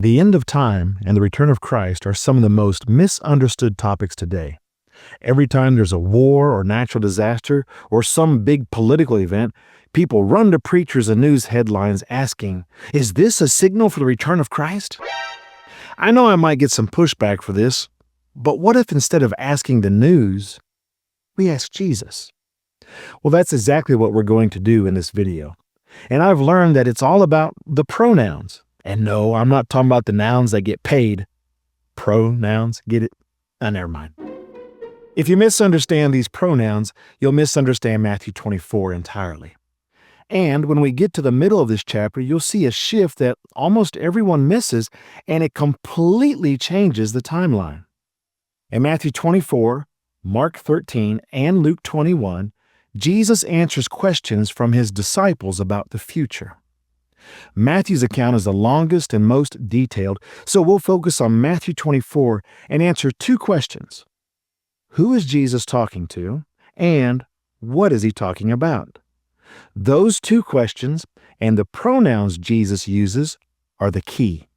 The end of time and the return of Christ are some of the most misunderstood topics today. Every time there's a war or natural disaster or some big political event, people run to preachers and news headlines asking, "Is this a signal for the return of Christ?" I know I might get some pushback for this, but what if instead of asking the news, we ask Jesus? Well, that's exactly what we're going to do in this video. And I've learned that it's all about the pronouns. And no, I'm not talking about the nouns that get paid. Pronouns, get it? Never mind. If you misunderstand these pronouns, you'll misunderstand Matthew 24 entirely. And when we get to the middle of this chapter, you'll see a shift that almost everyone misses, and it completely changes the timeline. In Matthew 24, Mark 13, and Luke 21, Jesus answers questions from his disciples about the future. Matthew's account is the longest and most detailed, so we'll focus on Matthew 24 and answer two questions. Who is Jesus talking to, and what is he talking about? Those two questions and the pronouns Jesus uses are the key.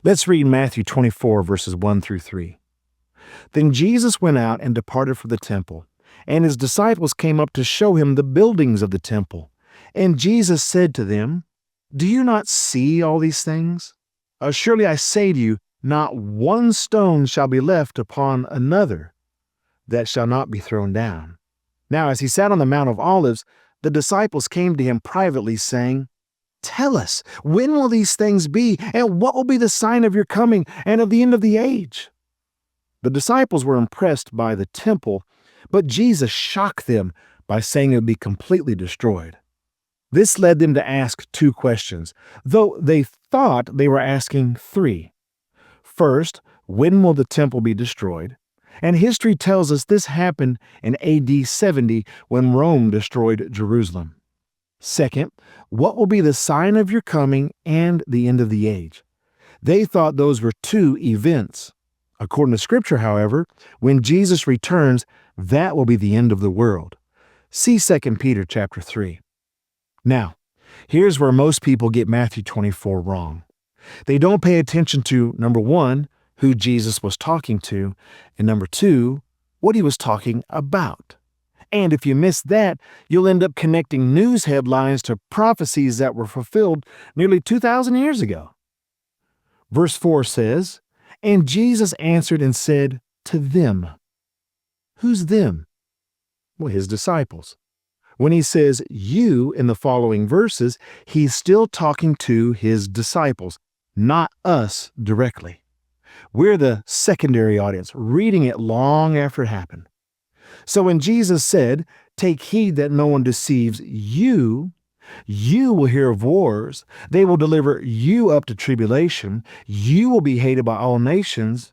Let's read Matthew 24, verses 1 through 3. Then Jesus went out and departed from the temple, and his disciples came up to show him the buildings of the temple. And Jesus said to them, "Do you not see all these things? Surely I say to you, not one stone shall be left upon another that shall not be thrown down." Now as he sat on the Mount of Olives, the disciples came to him privately, saying, "Tell us, when will these things be, and what will be the sign of your coming and of the end of the age?" The disciples were impressed by the temple, but Jesus shocked them by saying it would be completely destroyed. This led them to ask two questions, though they thought they were asking three. First, when will the temple be destroyed? And history tells us this happened in AD 70 when Rome destroyed Jerusalem. Second, what will be the sign of your coming and the end of the age? They thought those were two events. According to Scripture, however, when Jesus returns, that will be the end of the world. See 2 Peter chapter 3. Now, here's where most people get Matthew 24 wrong. They don't pay attention to, number one, who Jesus was talking to, and number two, what he was talking about. And if you miss that, you'll end up connecting news headlines to prophecies that were fulfilled nearly 2,000 years ago. Verse 4 says, "And Jesus answered and said to them." Who's them? Well, his disciples. When he says "you" in the following verses, he's still talking to his disciples, not us directly. We're the secondary audience, reading it long after it happened. So when Jesus said, "Take heed that no one deceives you, you will hear of wars, they will deliver you up to tribulation, you will be hated by all nations,"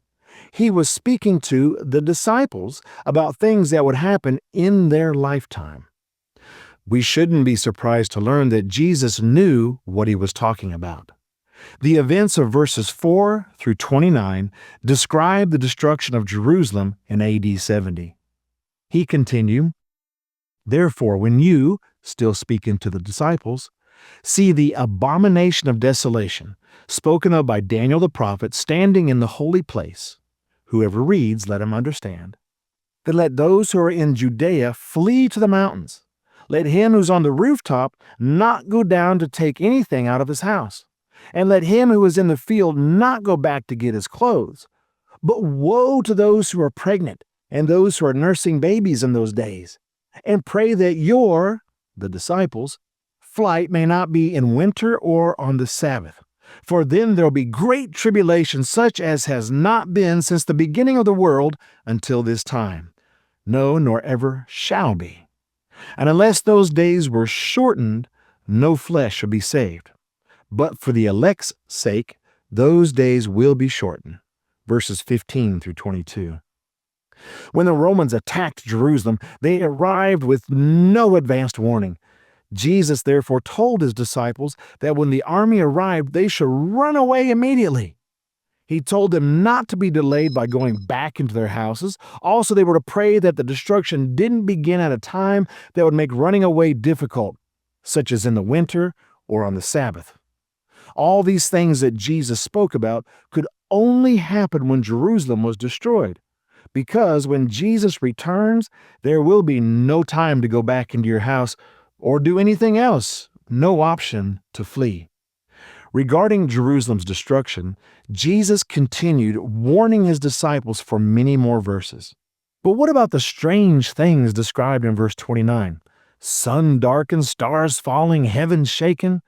he was speaking to the disciples about things that would happen in their lifetime. We shouldn't be surprised to learn that Jesus knew what he was talking about. The events of verses 4 through 29 describe the destruction of Jerusalem in AD 70. He continued, "Therefore, when you," still speaking to the disciples, "see the abomination of desolation, spoken of by Daniel the prophet, standing in the holy place," whoever reads, let him understand, "then let those who are in Judea flee to the mountains. Let him who's on the rooftop not go down to take anything out of his house. And let him who is in the field not go back to get his clothes. But woe to those who are pregnant and those who are nursing babies in those days. And pray that your," the disciples, "flight may not be in winter or on the Sabbath. For then there will be great tribulation such as has not been since the beginning of the world until this time. No, nor ever shall be. And unless those days were shortened, no flesh shall be saved. But for the elect's sake, those days will be shortened." Verses 15 through 22. When the Romans attacked Jerusalem, they arrived with no advanced warning. Jesus therefore told his disciples that when the army arrived, they should run away immediately. He told them not to be delayed by going back into their houses. Also, they were to pray that the destruction didn't begin at a time that would make running away difficult, such as in the winter or on the Sabbath. All these things that Jesus spoke about could only happen when Jerusalem was destroyed. Because when Jesus returns, there will be no time to go back into your house or do anything else, no option to flee. Regarding Jerusalem's destruction, Jesus continued warning his disciples for many more verses. But what about the strange things described in verse 29? Sun darkened, stars falling, heaven shaken.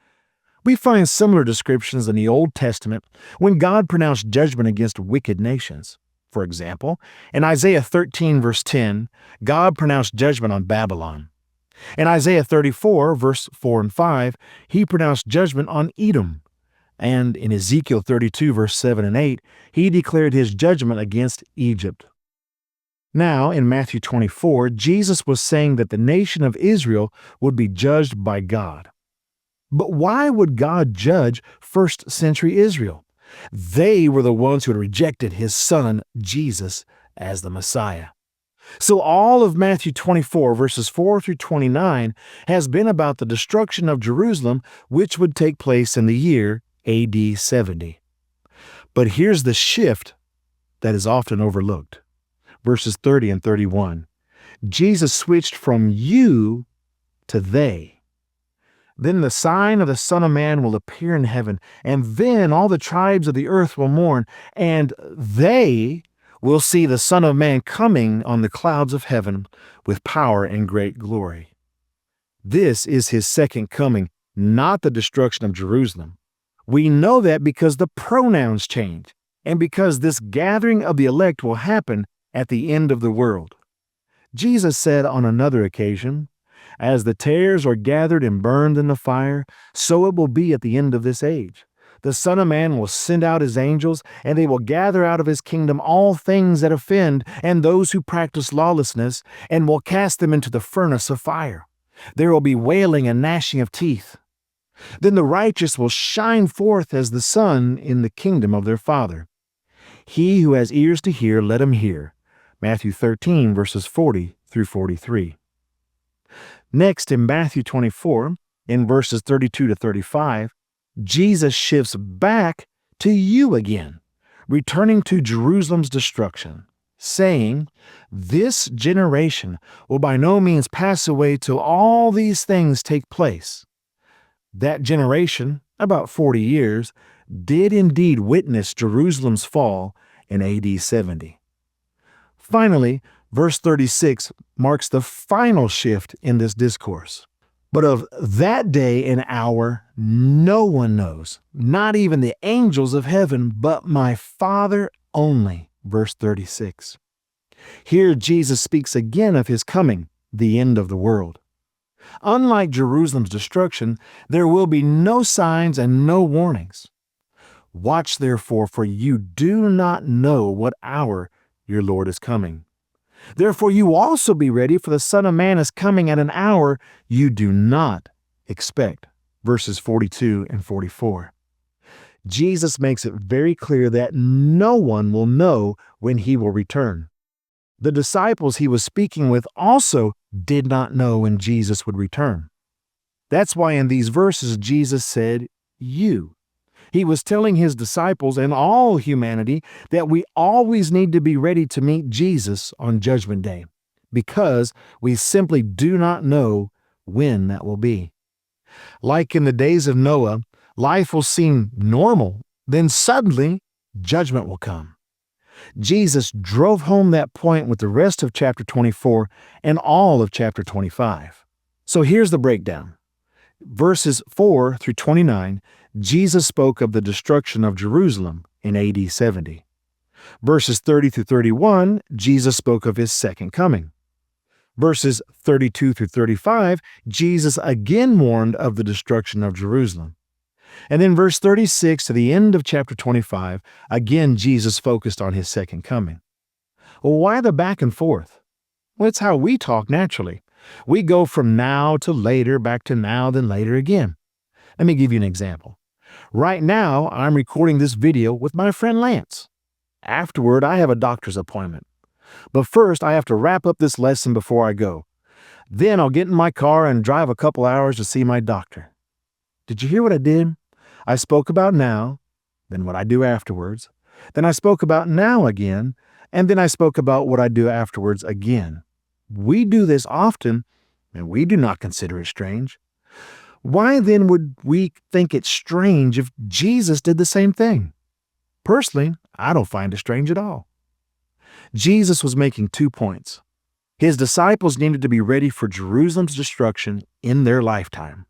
We find similar descriptions in the Old Testament when God pronounced judgment against wicked nations. For example, in Isaiah 13, verse 10, God pronounced judgment on Babylon. In Isaiah 34, verse 4 and 5, he pronounced judgment on Edom. And in Ezekiel 32, verse 7 and 8, he declared his judgment against Egypt. Now, in Matthew 24, Jesus was saying that the nation of Israel would be judged by God. But why would God judge first century Israel? They were the ones who had rejected his son, Jesus, as the Messiah. So all of Matthew 24, verses 4 through 29, has been about the destruction of Jerusalem, which would take place in the year AD 70. But here's the shift that is often overlooked. Verses 30 and 31. Jesus switched from you to they. Then the sign of the Son of Man will appear in heaven, and then all the tribes of the earth will mourn, and they will see the Son of Man coming on the clouds of heaven with power and great glory. This is his second coming, not the destruction of Jerusalem. We know that because the pronouns change, and because this gathering of the elect will happen at the end of the world. Jesus said on another occasion, "As the tares are gathered and burned in the fire, so it will be at the end of this age. The Son of Man will send out his angels, and they will gather out of his kingdom all things that offend and those who practice lawlessness, and will cast them into the furnace of fire. There will be wailing and gnashing of teeth. Then the righteous will shine forth as the sun in the kingdom of their Father. He who has ears to hear, let him hear." Matthew 13, verses 40 through 43. Next, in Matthew 24, in verses 32 to 35, Jesus shifts back to you again, returning to Jerusalem's destruction, saying, "This generation will by no means pass away till all these things take place." That generation, about 40 years, did indeed witness Jerusalem's fall in AD 70. Finally, verse 36 marks the final shift in this discourse. "But of that day and hour no one knows, not even the angels of heaven, but my Father only." Verse 36. Here Jesus speaks again of his coming, the end of the world. Unlike Jerusalem's destruction, there will be no signs and no warnings. "Watch therefore, for you do not know what hour your Lord is coming. Therefore you also be ready, for the Son of Man is coming at an hour you do not expect." Verses 42 and 44. Jesus makes it very clear that no one will know when he will return. The disciples he was speaking with also did not know when Jesus would return. That's why in these verses Jesus said, "you." He was telling his disciples and all humanity that we always need to be ready to meet Jesus on Judgment Day, because we simply do not know when that will be. Like in the days of Noah, life will seem normal, then suddenly judgment will come. Jesus drove home that point with the rest of chapter 24 and all of chapter 25. So here's the breakdown. Verses 4 through 29, Jesus spoke of the destruction of Jerusalem in AD 70. Verses 30 through 31, Jesus spoke of his second coming. Verses 32 through 35, Jesus again warned of the destruction of Jerusalem. And then verse 36 to the end of chapter 25, again Jesus focused on his second coming. Well, why the back and forth? Well, it's how we talk naturally. We go from now to later, back to now, then later again. Let me give you an example. Right now, I'm recording this video with my friend Lance. Afterward, I have a doctor's appointment. But first, I have to wrap up this lesson before I go. Then I'll get in my car and drive a couple hours to see my doctor. Did you hear what I did? I spoke about now, then what I do afterwards. Then I spoke about now again, and then I spoke about what I do afterwards again. We do this often, and we do not consider it strange. Why then would we think it strange if Jesus did the same thing? Personally, I don't find it strange at all. Jesus was making 2 points. His disciples needed to be ready for Jerusalem's destruction in their lifetime,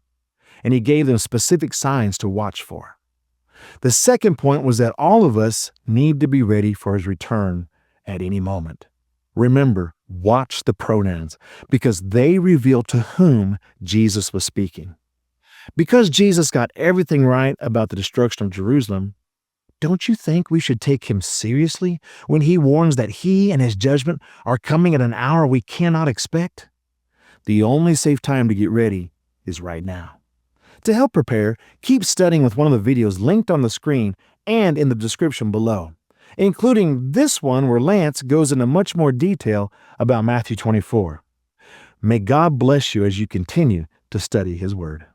and he gave them specific signs to watch for. The second point was that all of us need to be ready for his return at any moment. Remember, watch the pronouns, because they reveal to whom Jesus was speaking. Because Jesus got everything right about the destruction of Jerusalem, don't you think we should take him seriously when he warns that he and his judgment are coming at an hour we cannot expect? The only safe time to get ready is right now. To help prepare, keep studying with one of the videos linked on the screen and in the description below, including this one where Lance goes into much more detail about Matthew 24. May God bless you as you continue to study his word.